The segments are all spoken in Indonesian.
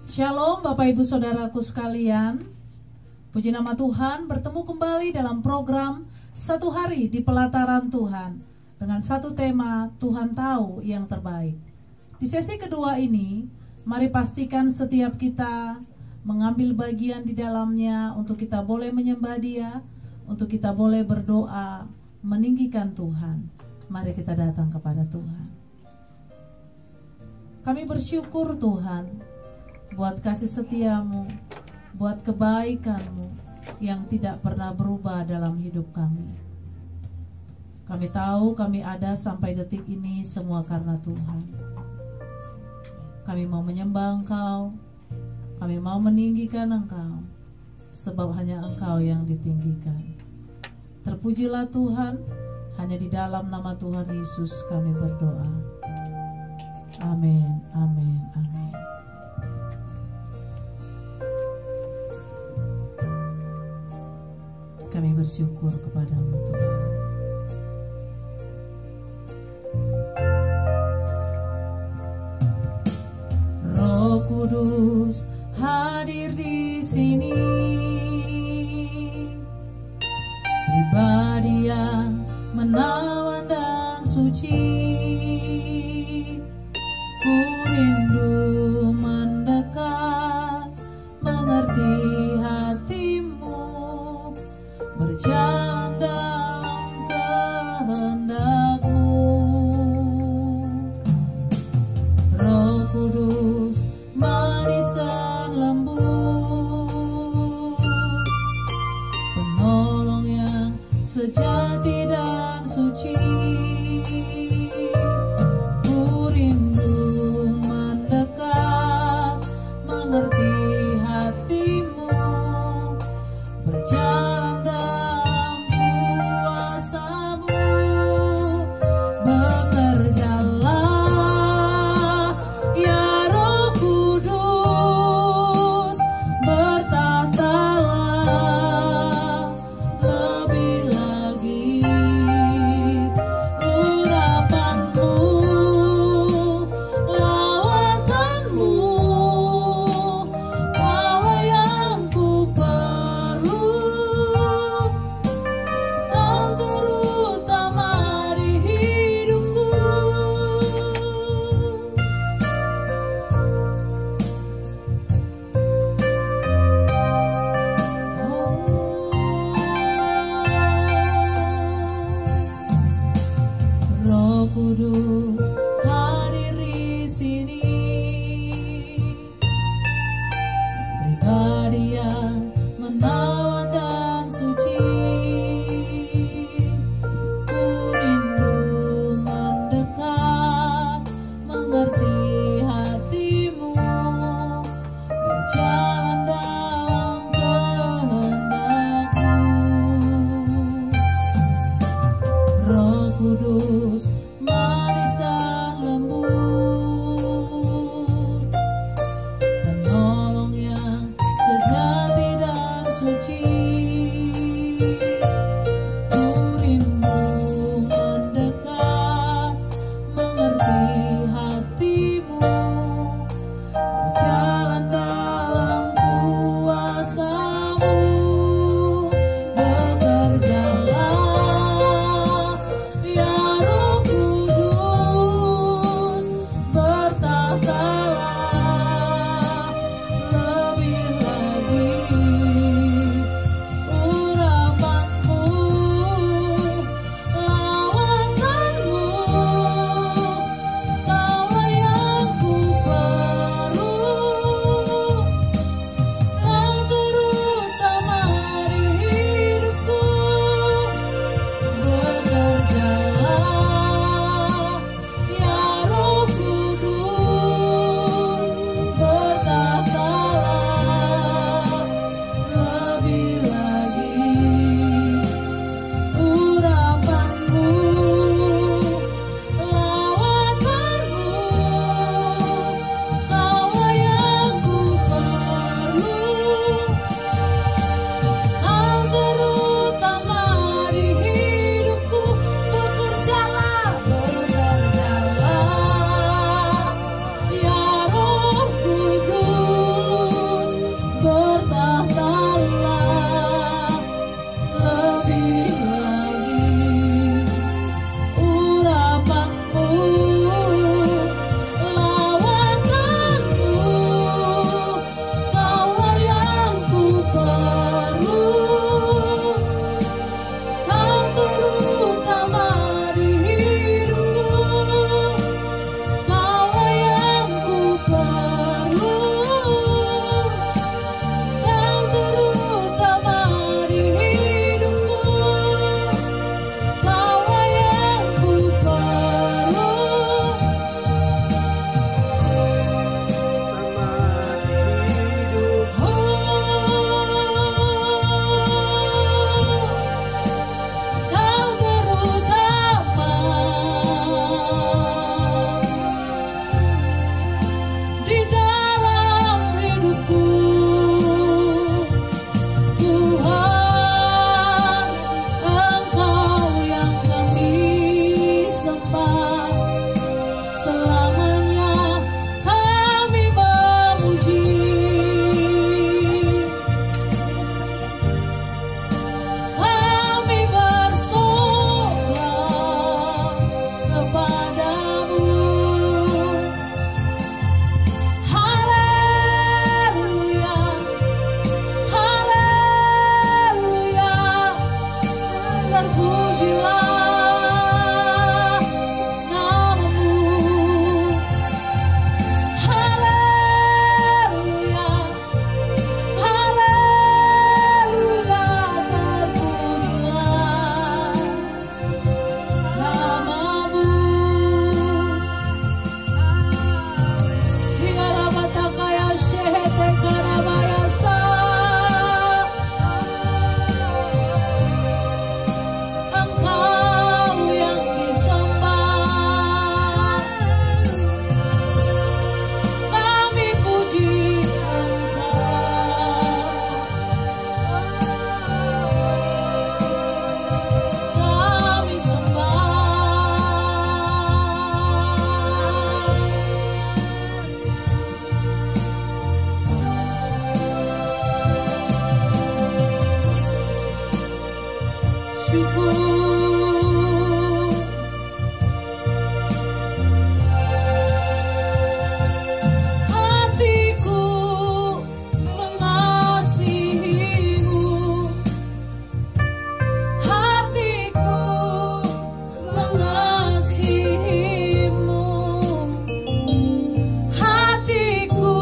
Shalom Bapak Ibu Saudaraku sekalian. Puji nama Tuhan, bertemu kembali dalam program Satu Hari di Pelataran Tuhan dengan satu tema, Tuhan tahu yang terbaik. Di sesi kedua ini, mari pastikan setiap kita mengambil bagian di dalamnya untuk kita boleh menyembah Dia, untuk kita boleh berdoa, meninggikan Tuhan. Mari kita datang kepada Tuhan. Kami bersyukur Tuhan buat kasih setiamu, buat kebaikanmu yang tidak pernah berubah dalam hidup kami. Kami tahu kami ada sampai detik ini semua karena Tuhan. Kami mau menyembah Engkau, kami mau meninggikan Engkau, sebab hanya Engkau yang ditinggikan. Terpujilah Tuhan, hanya di dalam nama Tuhan Yesus kami berdoa. Amin, amin, amin. Kami bersyukur kepada-Mu Tuhan. Roh Kudus hadir di sini, pribadi yang menawan dan suci. Ku rindu mendekat, mengerti hatimu, berjalan dalam kehendak-Mu. Roh Kudus manis dan lembut, penolong yang sejati dan suci. Hatiku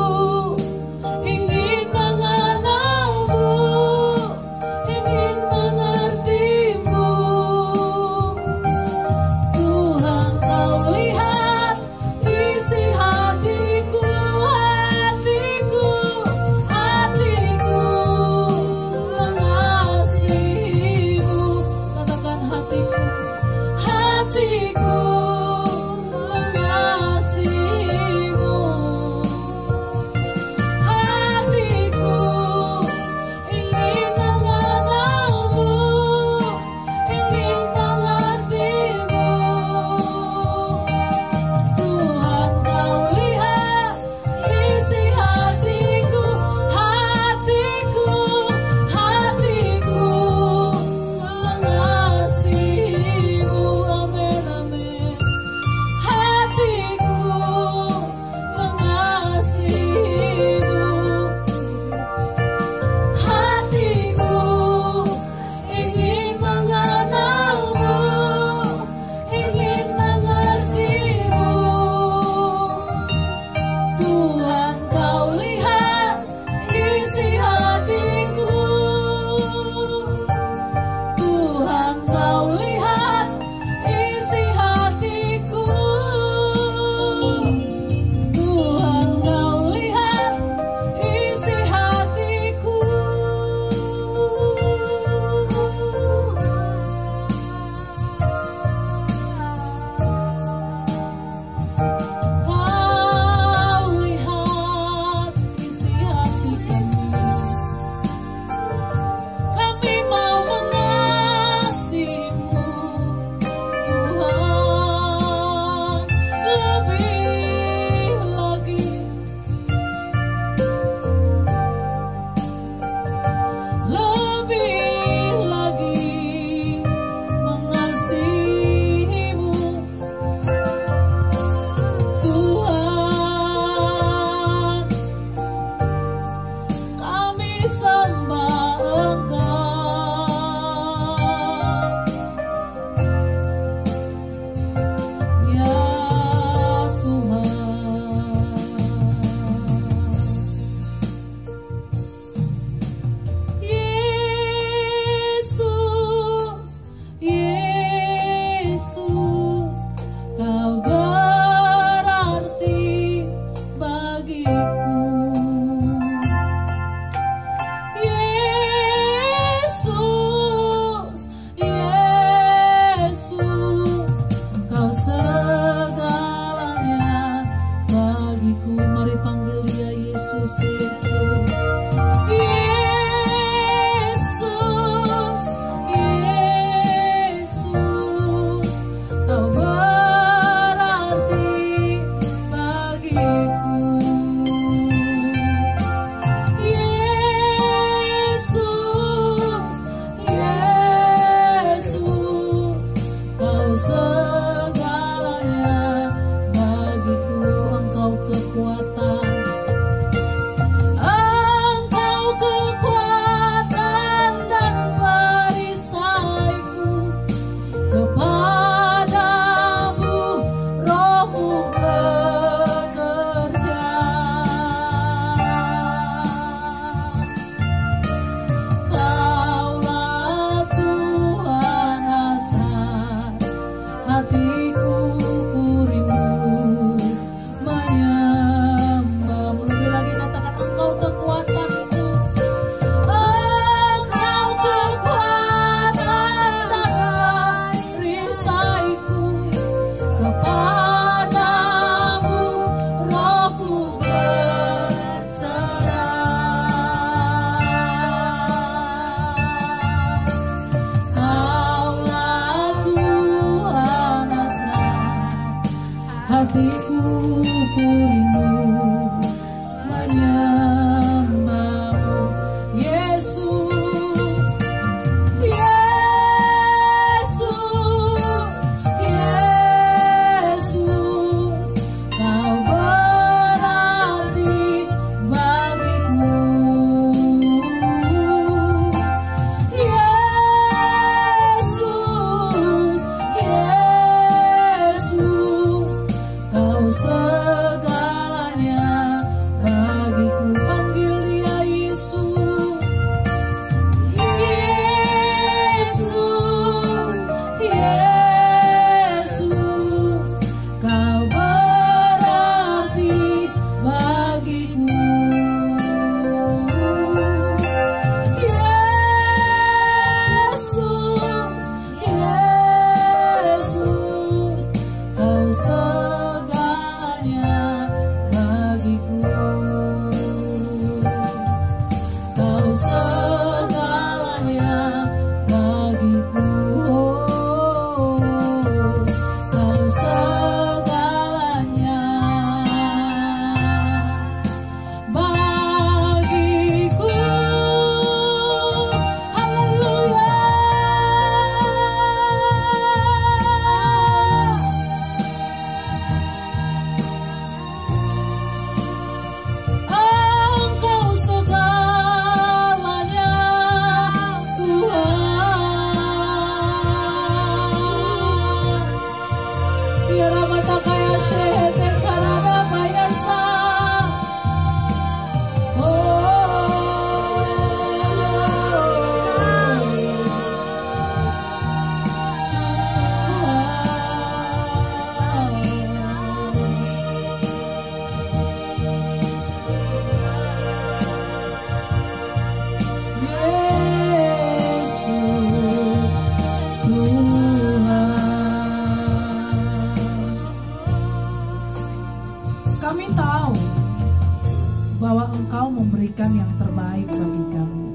memberikan yang terbaik bagi kami.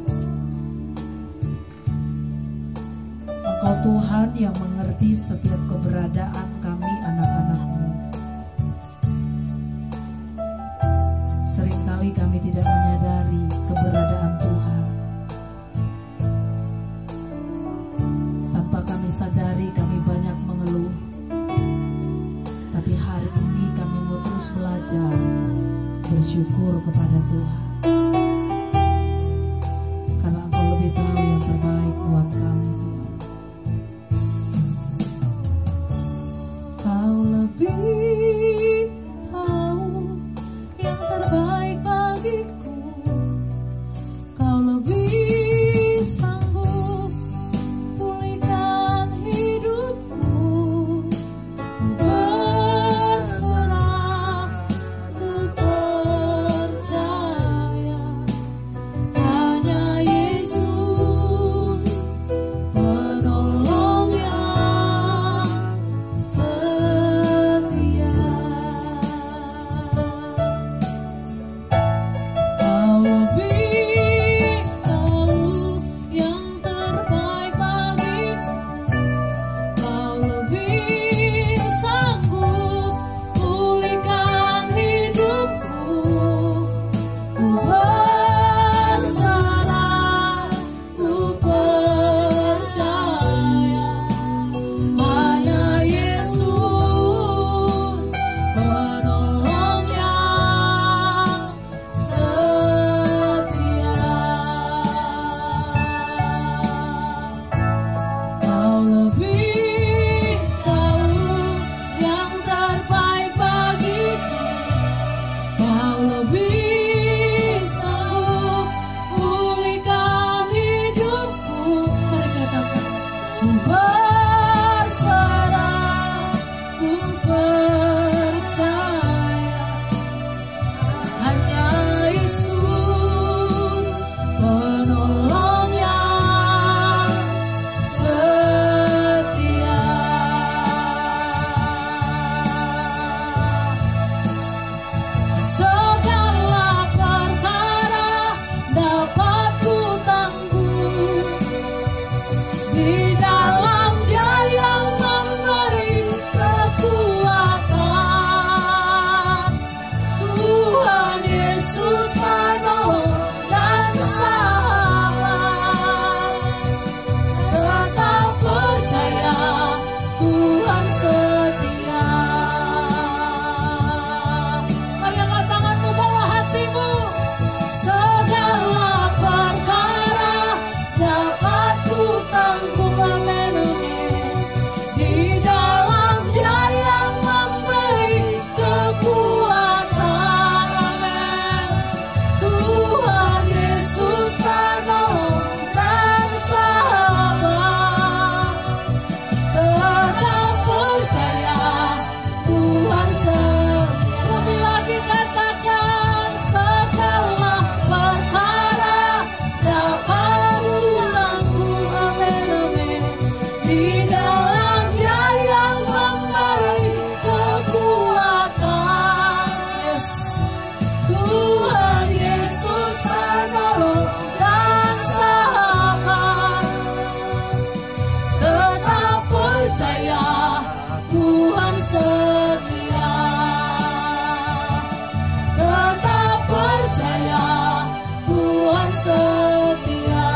Engkau Tuhan yang mengerti setiap keberadaan kami anak-anak-Mu. Seringkali kami tidak menyadari keberadaan Tuhan. Tanpa kami sadari kami banyak mengeluh. Tapi hari ini kami mau terus belajar bersyukur kepada Tuhan. Karena Engkau lebih tahu yang terbaik buat kami, Tuhan. Kau lebih tahu yang terbaik bagiku. Kau lebih sanggup pulihkan hidupku. Berserah, ku percaya hanya Yesus penolong yang setia. Kau lebih tahu yang terbaik bagiku. Kau lebih sanggup pulihkan hidupku. Ku berserah, ku percaya hanya Yesus penolong yang setia. Kau lebih tahu yang terbaik bagiku. Kau lebih sanggup pulihkan hidupku. Mari katakan, ku berserah, ku percaya hanya Yesus penolong yang setia. Segala perkara dapat ku tanggung di dalam Dia yang memberi kekuatan. Tuhan Yesus penolong dan sahabat. Tetap percaya Tuhan setia. Mari angkat tanganmu, bawa hatimu. Segala perkara dapat ku tanggung, amin, amin. Di dalam Dia yang memberi kekuatan, amin. Tuhan Yesus penolong dan sahabat. Tetap percaya Tuhan setia. Lebih lagi katakan, segala perkara dapat ku tanggung, amin, amin. Di dalam Dia yang memberi kekuatan. Yes. Tuhan Yesus penolong dan sahabat. Tetap percaya Tuhan setia. Tetap percaya Tuhan setia.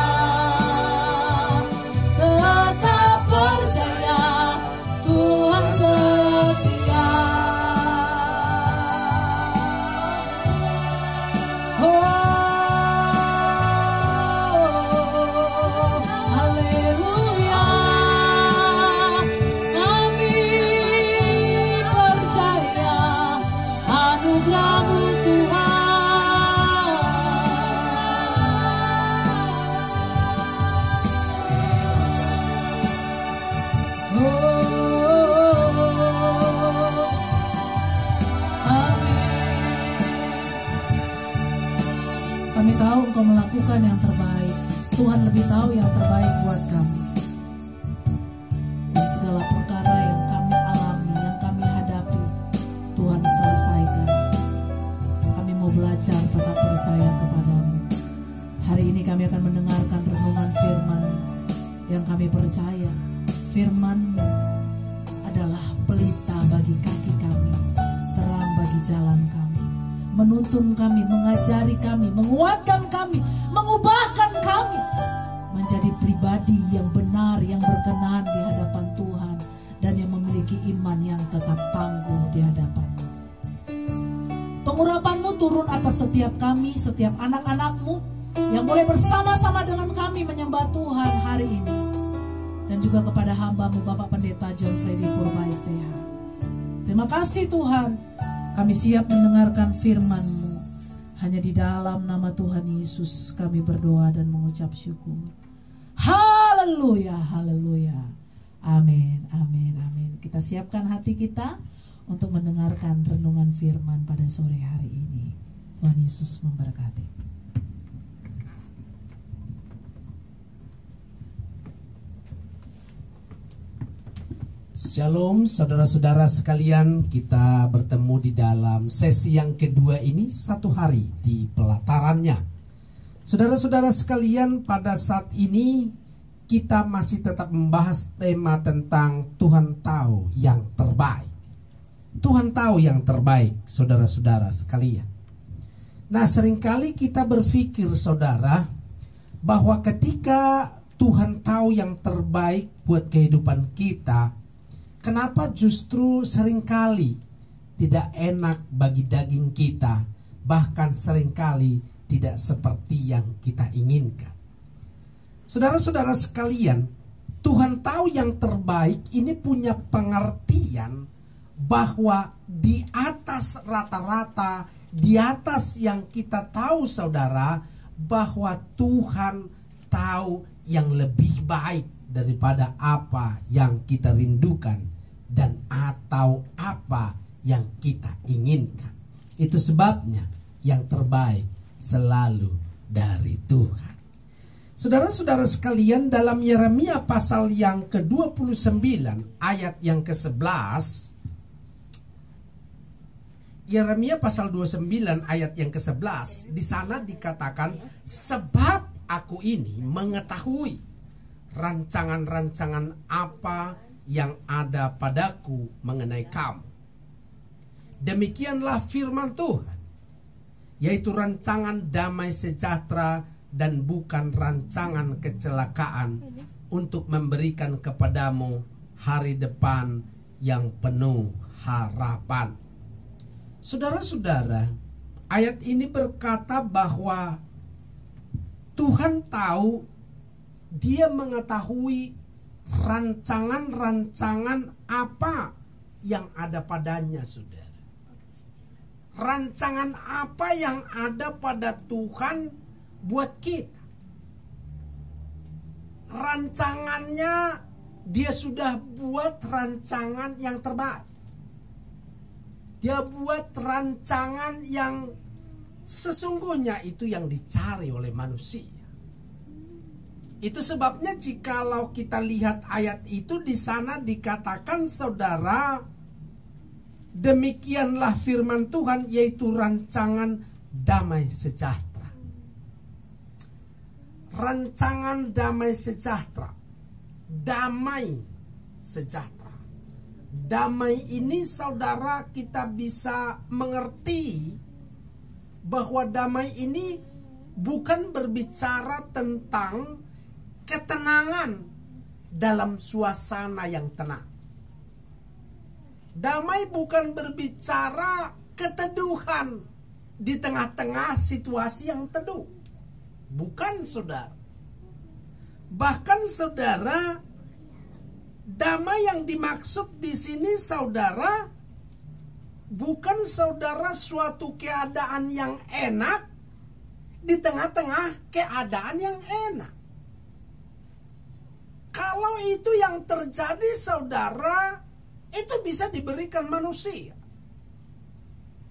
Tetap percaya Tuhan setia. Haleluya. Kami percaya anugerah-Mu Tuhan. Kami tahu Engkau melakukan yang terbaik. Tuhan lebih tahu yang terbaik buat kami. Dan segala perkara yang kami alami, yang kami hadapi, Tuhan selesaikan. Kami mau belajar belajar tetap percaya kepadamu. Hari ini kami akan mendengarkan renungan firman yang kami percaya firman-Mu adalah pelita bagi kaki kami, terang bagi jalan kami, menuntun kami, mengajari kami, menguatkan kami, mengubahkan kami menjadi pribadi yang benar, yang berkenan di hadapan Tuhan, dan yang memiliki iman yang tetap tangguh di hadapan-Mu. Pengurapan-Mu turun atas setiap kami, setiap anak-anak-Mu yang boleh bersama-sama dengan kami menyembah Tuhan hari ini. Dan juga kepada hamba-Mu Bapak Pendeta John Freddy Purba STH. Terima kasih Tuhan, kami siap mendengarkan firman-Mu. Hanya di dalam nama Tuhan Yesus kami berdoa dan mengucap syukur. Haleluya, haleluya. Amin, amin, amin. Kita siapkan hati kita untuk mendengarkan renungan firman pada sore hari ini. Tuhan Yesus memberkati. Shalom saudara-saudara sekalian, kita bertemu di dalam sesi yang kedua ini, satu hari di pelatarannya. Saudara-saudara sekalian, pada saat ini kita masih tetap membahas tema tentang Tuhan tahu yang terbaik. Tuhan tahu yang terbaik, saudara-saudara sekalian. Nah, seringkali kita berpikir saudara, bahwa ketika Tuhan tahu yang terbaik buat kehidupan kita, kenapa justru seringkali tidak enak bagi daging kita, bahkan seringkali tidak seperti yang kita inginkan. Saudara-saudara sekalian, Tuhan tahu yang terbaik ini punya pengertian bahwa di atas rata-rata, di atas yang kita tahu saudara, bahwa Tuhan tahu yang lebih baik daripada apa yang kita rindukan dan atau apa yang kita inginkan. Itu sebabnya yang terbaik selalu dari Tuhan. Saudara-saudara sekalian, dalam Yeremia pasal yang ke-29 ayat yang ke-11, Yeremia pasal 29 ayat yang ke-11, di sana dikatakan, sebab aku ini mengetahui rancangan-rancangan apa yang ada padaku mengenai kamu. Demikianlah firman Tuhan, yaitu rancangan damai sejahtera dan bukan rancangan kecelakaan, untuk memberikan kepadamu hari depan yang penuh harapan. Saudara-saudara, ayat ini berkata bahwa Tuhan tahu, Dia mengetahui rancangan-rancangan apa yang ada padanya, saudara. Rancangan apa yang ada pada Tuhan buat kita. Rancangannya, Dia sudah buat rancangan yang terbaik. Dia buat rancangan yang sesungguhnya itu yang dicari oleh manusia. Itu sebabnya jikalau kita lihat ayat itu, di sana dikatakan saudara, demikianlah firman Tuhan, yaitu rancangan damai sejahtera. Rancangan damai sejahtera. Damai sejahtera. Damai ini saudara, kita bisa mengerti bahwa damai ini bukan berbicara tentang ketenangan dalam suasana yang tenang. Damai bukan berbicara keteduhan di tengah-tengah situasi yang teduh. Bukan, saudara. Bahkan saudara, damai yang dimaksud di sini saudara, bukan saudara suatu keadaan yang enak di tengah-tengah keadaan yang enak. Kalau itu yang terjadi saudara, itu bisa diberikan manusia.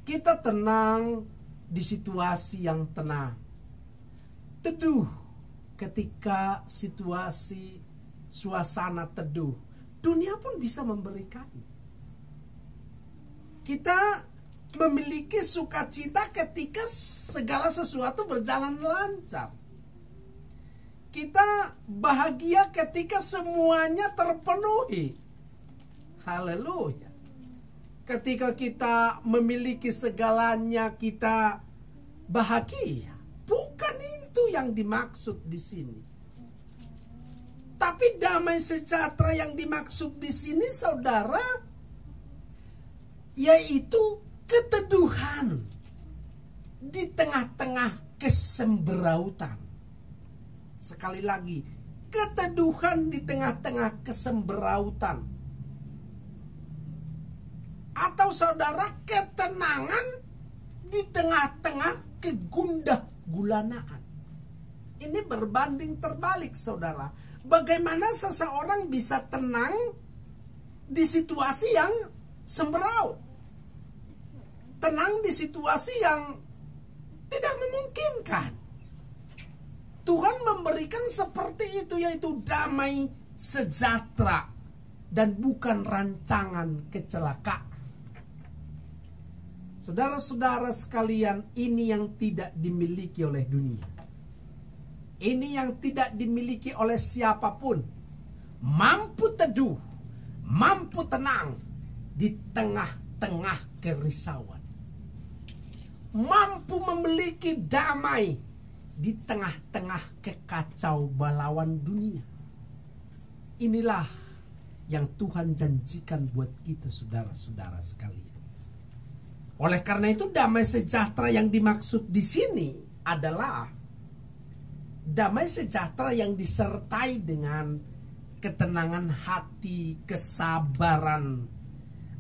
Kita tenang di situasi yang tenang, teduh ketika situasi suasana teduh, dunia pun bisa memberikan. Kita memiliki sukacita ketika segala sesuatu berjalan lancar. Kita bahagia ketika semuanya terpenuhi. Haleluya. Ketika kita memiliki segalanya, kita bahagia. Bukan itu yang dimaksud di sini. Tapi damai sejahtera yang dimaksud di sini, saudara, yaitu keteduhan di tengah-tengah kesemberautan. Sekali lagi, keteduhan di tengah-tengah kesemberautan. Atau saudara, ketenangan di tengah-tengah kegundah gulanaan. Ini berbanding terbalik, saudara. Bagaimana seseorang bisa tenang di situasi yang sembraut? Tenang di situasi yang tidak memungkinkan. Tuhan memberikan seperti itu, yaitu damai sejahtera dan bukan rancangan kecelakaan. Saudara-saudara sekalian, ini yang tidak dimiliki oleh dunia. Ini yang tidak dimiliki oleh siapapun. Mampu teduh, mampu tenang di tengah-tengah kerisauan. Mampu memiliki damai di tengah-tengah kekacau balauan dunia. Inilah yang Tuhan janjikan buat kita, saudara-saudara sekalian. Oleh karena itu, damai sejahtera yang dimaksud di sini adalah damai sejahtera yang disertai dengan ketenangan hati, kesabaran.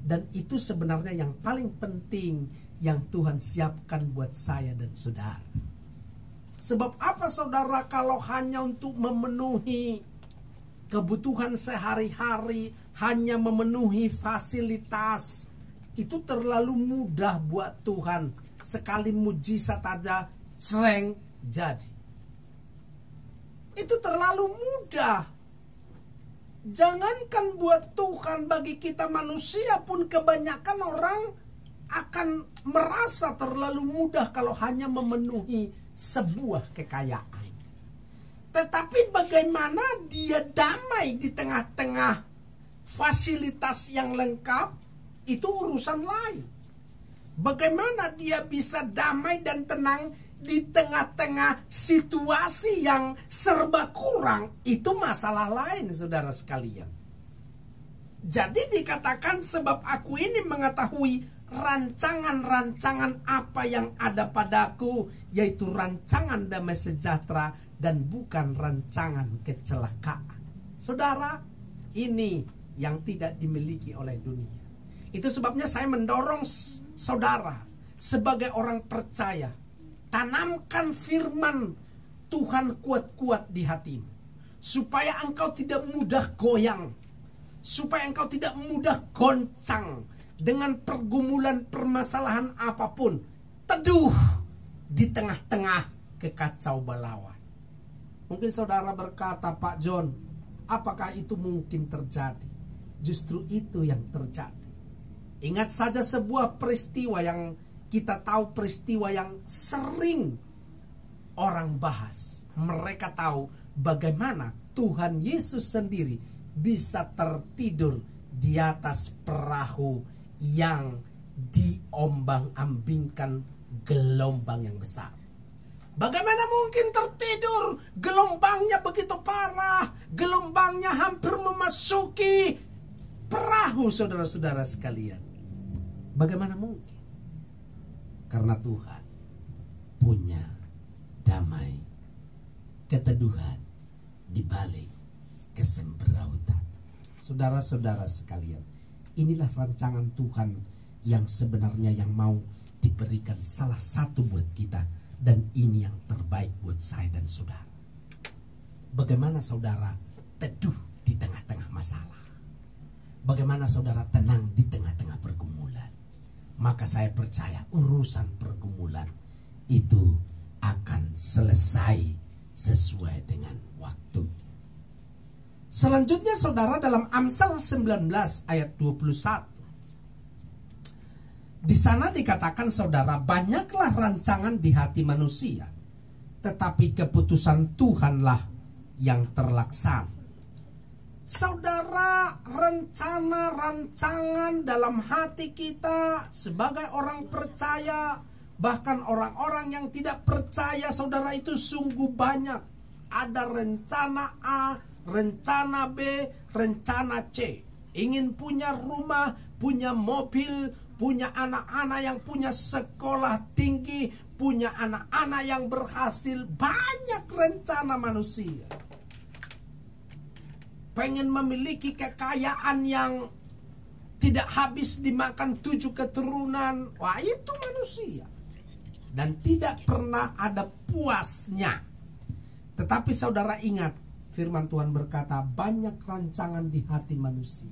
Dan itu sebenarnya yang paling penting yang Tuhan siapkan buat saya dan saudara. Sebab apa, saudara, kalau hanya untuk memenuhi kebutuhan sehari-hari, hanya memenuhi fasilitas, itu terlalu mudah buat Tuhan. Sekali mujizat aja sering jadi. Itu terlalu mudah. Jangankan buat Tuhan, bagi kita manusia pun kebanyakan orang akan merasa terlalu mudah kalau hanya memenuhi sebuah kekayaan. Tetapi bagaimana dia damai di tengah-tengah fasilitas yang lengkap, itu urusan lain. Bagaimana dia bisa damai dan tenang di tengah-tengah situasi yang serba kurang, itu masalah lain, saudara sekalian. Jadi dikatakan, sebab aku ini mengetahui rancangan-rancangan apa yang ada padaku, yaitu rancangan damai sejahtera dan bukan rancangan kecelakaan. Saudara, ini yang tidak dimiliki oleh dunia. Itu sebabnya saya mendorong saudara sebagai orang percaya, tanamkan firman Tuhan kuat-kuat di hatimu, supaya engkau tidak mudah goyang, supaya engkau tidak mudah goncang dengan pergumulan permasalahan apapun. Teduh di tengah-tengah kekacau balauan. Mungkin saudara berkata, Pak John, apakah itu mungkin terjadi? Justru itu yang terjadi. Ingat saja sebuah peristiwa yang kita tahu, peristiwa yang sering orang bahas. Mereka tahu bagaimana Tuhan Yesus sendiri bisa tertidur di atas perahu yang diombang-ambingkan gelombang yang besar. Bagaimana mungkin tertidur? Gelombangnya begitu parah, gelombangnya hampir memasuki perahu, saudara-saudara sekalian. Bagaimana mungkin? Karena Tuhan punya damai, keteduhan di balik kesemberautan. Saudara-saudara sekalian, inilah rancangan Tuhan yang sebenarnya yang mau diberikan salah satu buat kita, dan ini yang terbaik buat saya dan saudara. Bagaimana saudara teduh di tengah-tengah masalah? Bagaimana saudara tenang di tengah-tengah pergumulan? Maka saya percaya urusan pergumulan itu akan selesai sesuai dengan waktu. Selanjutnya saudara, dalam Amsal 19 ayat 21. Di sana dikatakan saudara, banyaklah rancangan di hati manusia, tetapi keputusan Tuhanlah yang terlaksana. Saudara, rencana rancangan dalam hati kita sebagai orang percaya, bahkan orang-orang yang tidak percaya, saudara, itu sungguh banyak. Ada rencana A, rencana B, rencana C. Ingin punya rumah, punya mobil, punya anak-anak yang punya sekolah tinggi, punya anak-anak yang berhasil. Banyak rencana manusia. Pengen memiliki kekayaan yang tidak habis dimakan 7 keturunan. Wah, itu manusia. Dan tidak pernah ada puasnya. Tetapi saudara ingat, firman Tuhan berkata, banyak rancangan di hati manusia,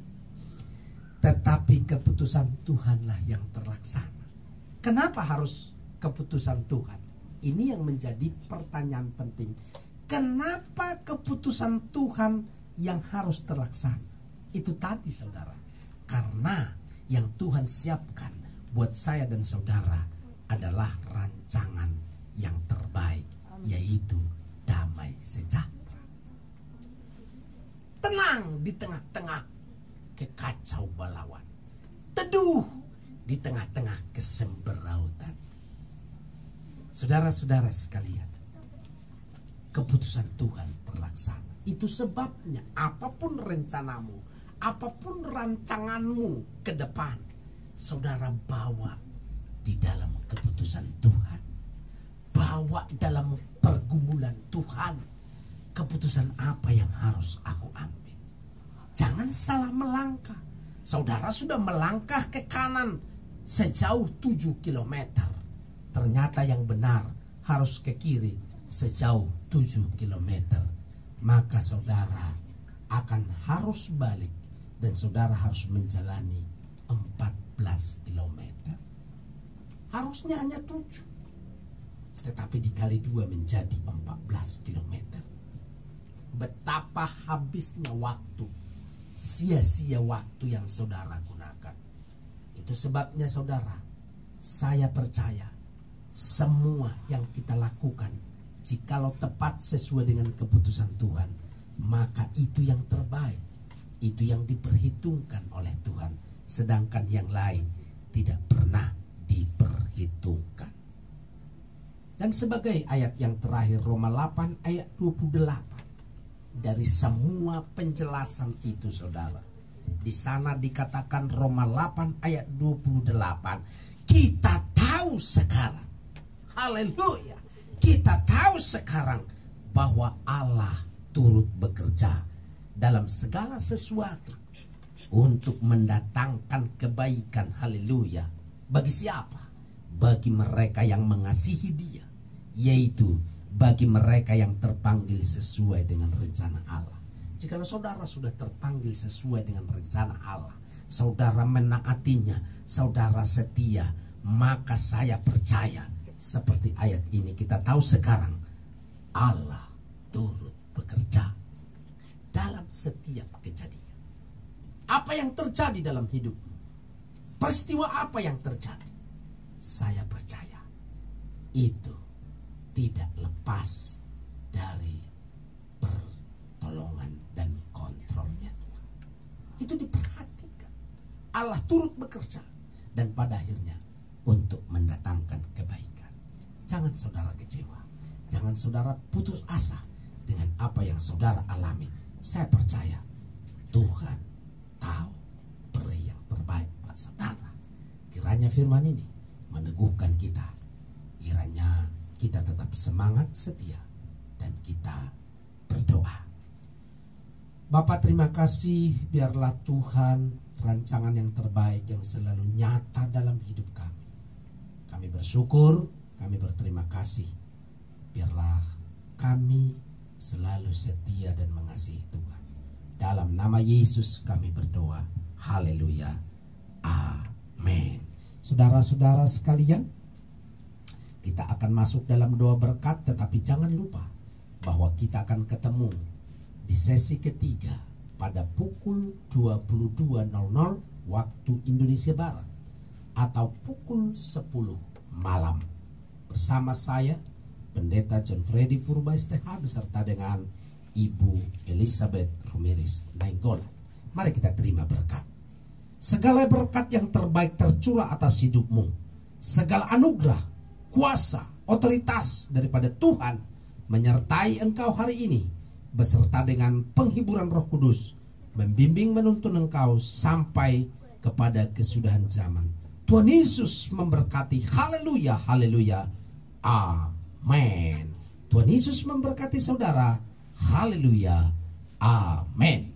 tetapi keputusan Tuhanlah yang terlaksana. Kenapa harus keputusan Tuhan? Ini yang menjadi pertanyaan penting. Kenapa keputusan Tuhan yang harus terlaksana? Itu tadi saudara, karena yang Tuhan siapkan buat saya dan saudara adalah rancangan yang terbaik, yaitu damai sejahtera. Tenang di tengah-tengah kekacau balauan, teduh di tengah-tengah kesemberautan. Saudara-saudara sekalian, keputusan Tuhan terlaksana. Itu sebabnya apapun rencanamu, apapun rancanganmu ke depan, saudara bawa di dalam keputusan Tuhan. Bawa dalam pergumulan Tuhan. Keputusan apa yang harus aku ambil? Jangan salah melangkah. Saudara sudah melangkah ke kanan sejauh 7 kilometer. Ternyata yang benar harus ke kiri sejauh 7 kilometer. Maka saudara akan harus balik dan saudara harus menjalani 14 kilometer. Harusnya hanya 7, tetapi dikali 2 menjadi 14 kilometer. Betapa habisnya waktu, sia-sia waktu yang saudara gunakan. Itu sebabnya saudara, saya percaya semua yang kita lakukan, jikalau tepat sesuai dengan keputusan Tuhan, maka itu yang terbaik, itu yang diperhitungkan oleh Tuhan. Sedangkan yang lain tidak pernah diperhitungkan. Dan sebagai ayat yang terakhir, Roma 8 ayat 28. Dari semua penjelasan itu saudara, di sana dikatakan Roma 8 ayat 28, kita tahu sekarang, haleluya, kita tahu sekarang bahwa Allah turut bekerja dalam segala sesuatu untuk mendatangkan kebaikan, haleluya. Bagi siapa? Bagi mereka yang mengasihi Dia, yaitu bagi mereka yang terpanggil sesuai dengan rencana Allah. Jikalau saudara sudah terpanggil sesuai dengan rencana Allah, saudara menaatinya, saudara setia, maka saya percaya seperti ayat ini kita tahu sekarang, Allah turut bekerja dalam setiap kejadian. Apa yang terjadi dalam hidupmu? Peristiwa apa yang terjadi? Saya percaya itu tidak lepas dari pertolongan dan kontrolnya Tuhan. Itu diperhatikan. Allah turut bekerja dan pada akhirnya untuk mendatangkan kebaikan. Jangan saudara kecewa. Jangan saudara putus asa dengan apa yang saudara alami. Saya percaya Tuhan tahu beri yang terbaik buat saudara. Kiranya firman ini meneguhkan kita. Kiranya kita tetap semangat, setia, dan kita berdoa. Bapak, terima kasih, biarlah Tuhan rancangan yang terbaik yang selalu nyata dalam hidup kami. Kami bersyukur, kami berterima kasih. Biarlah kami selalu setia dan mengasihi Tuhan. Dalam nama Yesus kami berdoa. Haleluya. Amin. Saudara-saudara sekalian, kita akan masuk dalam doa berkat, tetapi jangan lupa bahwa kita akan ketemu di sesi ketiga pada pukul 22.00 waktu Indonesia Barat. atau pukul 10 malam. Bersama saya, Pendeta John Freddy Purba STH, beserta dengan Ibu Elizabeth Rumiris Nainggolan. Mari kita terima berkat. Segala berkat yang terbaik tercurah atas hidupmu. Segala anugerah, kuasa, otoritas daripada Tuhan menyertai engkau hari ini, beserta dengan penghiburan Roh Kudus, membimbing menuntun engkau sampai kepada kesudahan zaman. Tuhan Yesus memberkati. Haleluya, haleluya, amin. Tuhan Yesus memberkati saudara. Haleluya, amin.